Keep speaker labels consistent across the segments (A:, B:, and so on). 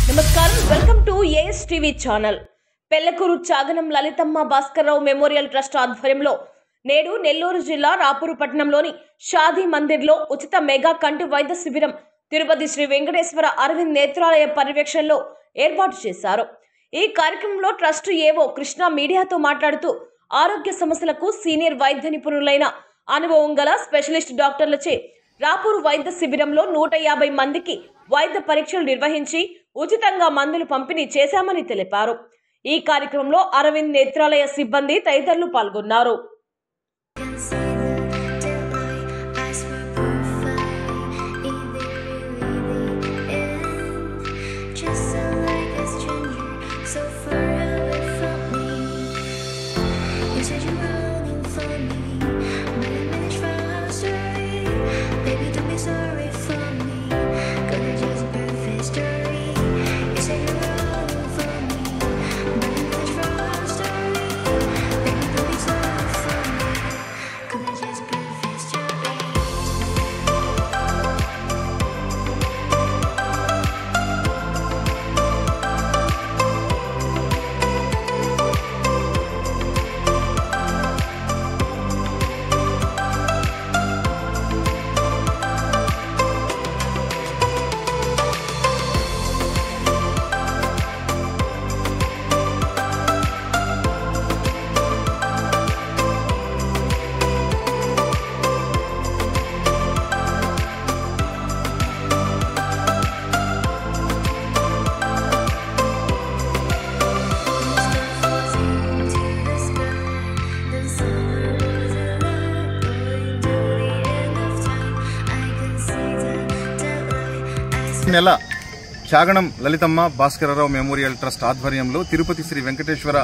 A: నమస్కారం, welcome to AS TV channel. Pellakuru Chaganam Lalithamma Bhaskarrao memorial trust ఆధ్వర్యంలో నేడు నెల్లూరు జిల్లా రాపూరు పట్టణంలోని షాదీ మందిర్లో ఉచిత మెగా కంటి వైద్య శిబిరం తిరుపతి శ్రీ వెంకటేశ్వర అరవింద్ నేత్రాలయ పర్యవేక్షణలో ఏర్పాటు చేశారు. ఈ కార్యక్రమంలో ట్రస్ట్ ఏవో కృష్ణ మీడియాతో మాట్లాడుతూ ఆరోగ్య సమస్యలకు సీనియర్ వైద్య నిపుణులైన అనుభవం గల స్పెషలిస్ట్ డాక్టర్లచే రాపూరు వైద్య శిబిరంలో 150 మందికి వైద్య పరీక్షలు నిర్వహించి ఉచితంగా మందులు పంపిణీ చేశామని తెలిపారు. ఈ కార్యక్రమంలో అరవింద్ నేత్రాలయ సిబ్బంది తదితరులు పాల్గొన్నారు.
B: నెల చాగనం లలితమ్మ భాస్కరరావు మెమోరియల్ ట్రస్ట్ ఆధ్వర్యంలో తిరుపతి శ్రీ వెంకటేశ్వర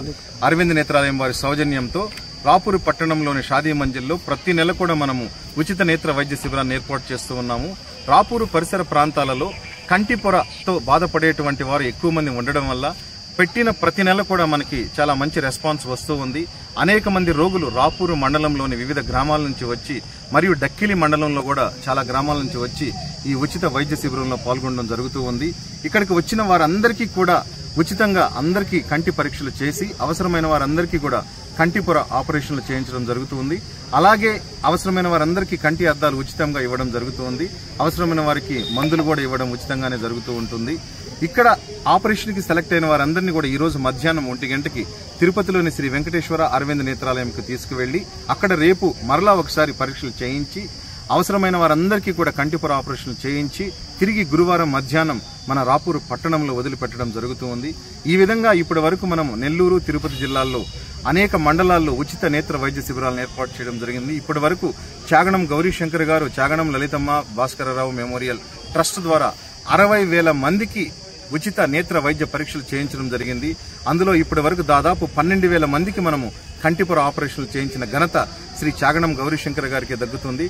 B: అరవింద్ నేత్రాలయం వారి సౌజన్యంతో రాపూరు పట్టణంలోని షాదీ మంజిల్లో ప్రతి నెల కూడా మనము ఉచిత నేత్ర వైద్య శిబిరాన్ని ఏర్పాటు చేస్తూ ఉన్నాము. రాపూరు పరిసర ప్రాంతాలలో కంటి పొరతో బాధపడేటువంటి వారు ఎక్కువ మంది ఉండడం వల్ల పెట్టిన ప్రతి నెల కూడా మనకి చాలా మంచి రెస్పాన్స్ వస్తూ ఉంది. అనేక మంది రోగులు రాపూరు మండలంలోని వివిధ గ్రామాల నుంచి వచ్చి మరియు డక్కిలి మండలంలో కూడా చాలా గ్రామాల నుంచి వచ్చి ఈ ఉచిత వైద్య శిబిరంలో పాల్గొనడం జరుగుతూ ఉంది. ఇక్కడికి వచ్చిన వారందరికీ కూడా ఉచితంగా అందరికీ కంటి పరీక్షలు చేసి అవసరమైన వారందరికీ కూడా కంటి పొర ఆపరేషన్లు చేయించడం జరుగుతుంది. అలాగే అవసరమైన వారందరికీ కంటి అద్దాలు ఉచితంగా ఇవ్వడం జరుగుతుంది. అవసరమైన వారికి మందులు కూడా ఇవ్వడం ఉచితంగానే జరుగుతూ ఉంటుంది. ఇక్కడ ఆపరేషన్ కి సెలెక్ట్ అయిన వారందరినీ కూడా ఈ రోజు మధ్యాహ్నం 1 గంటకి తిరుపతిలోని శ్రీ వెంకటేశ్వర అరవింద్ నేత్రాలయంకు తీసుకువెళ్లి అక్కడ రేపు మరలా ఒకసారి పరీక్షలు చేయించి అవసరమైన వారందరికీ కూడా కంటిపొర ఆపరేషన్లు చేయించి తిరిగి గురువారం మధ్యాహ్నం మన రాపూరు పట్టణంలో వదిలిపెట్టడం జరుగుతూ ఉంది. ఈ విధంగా ఇప్పటి వరకు మనం నెల్లూరు, తిరుపతి జిల్లాల్లో అనేక మండలాల్లో ఉచిత నేత్ర వైద్య శిబిరాలను ఏర్పాటు చేయడం జరిగింది. ఇప్పటి వరకు చాగనం గౌరీశంకర్ గారు చాగనం లలితమ్మ భాస్కరరావు మెమోరియల్ ట్రస్ట్ ద్వారా 60,000 మందికి ఉచిత నేత్ర వైద్య పరీక్షలు చేయించడం జరిగింది. అందులో ఇప్పటి వరకు దాదాపు 12,000 మందికి మనము కంటిపొర ఆపరేషన్లు చేయించిన ఘనత శ్రీ చాగనం గౌరీశంకర్ గారికి దక్కుతుంది.